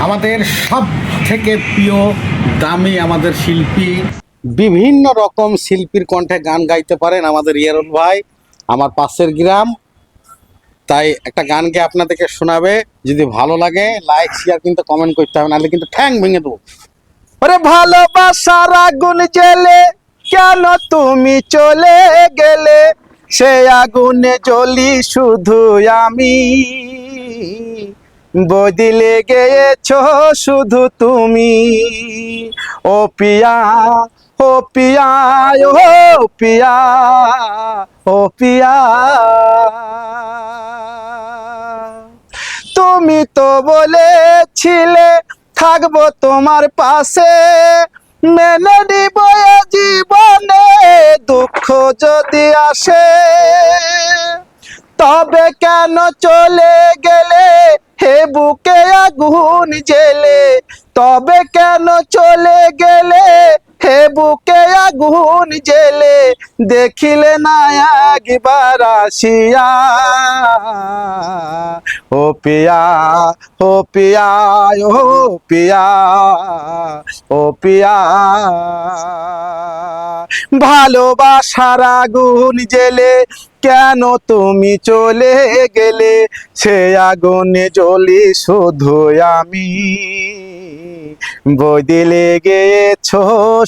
আমাদের সব থেকে প্রিয় দামি আমাদের শিল্পী, বিভিন্ন রকম শিল্পীর কণ্ঠে গান গাইতে পারেন আমাদের ইয়ারুল ভাই, আমার পাশের গ্রাম। তাই একটা গান গেয়ে আপনাদেরকে শোনাবে। যদি ভালো লাগে লাইক শেয়ার কিন্তু কমেন্ট করতে হবে, নাহলে কিন্তু ঠ্যাং ভেঙে দেবো। ওরে ভালোবাসার আগুন জেলে কেন তুমি চলে গেলে, সে আগুনে জ্বলি শুধু আমি, বদলে গেছো শুধু তুমি। ও পিয়া, ও পিয়া, ও পিয়া, ও পিয়া, তুমি তো বলেছিলে থাকবো তোমার পাশে, মেনে নিব এ জীবনে দুঃখ যদি আসে। তবে কেন চলে গেলে হে বুকে আগুন জেলে, তবে কেন চলে গেলে হে বুকে আগুন জেলে, দেখিলে না একবার আসিয়া। ও পিয়া, ও পিয়া, ও পিয়া, ও পিয়া, ভালোবাসার আগুন জেলে কেন তুমি চলে গেলে, সে আগুনে জ্বলি শুধু আমি, বদলে গেছো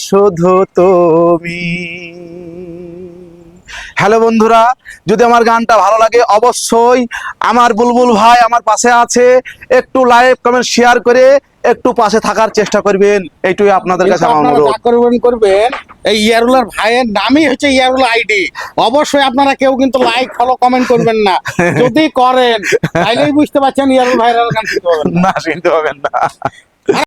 শুধু তুমি। হ্যালো বন্ধুরা, যদি আমার গানটা ভালো লাগে অবশ্যই আমার বুলবুল ভাই আমার পাশে আছে, একটু লাইক কমেন্ট শেয়ার করে একটু পাশে থাকার চেষ্টা করবেন, এইটুকুই আপনাদের কাছে আমার আপনারা অনুরোধ। যা করবেন এই ইয়ারুলার ভাইয়ের নামই হচ্ছে ইয়ারুল আইডি। অবশ্যই আপনারা কেউ কিন্তু লাইক ফলো কমেন্ট করবেন না। যদি করেন তাইলেই বুঝতে পারছেন ইয়ারুল ভাইয়ের গান শুনতে পাবেন না। না, শুনতে পাবেন না।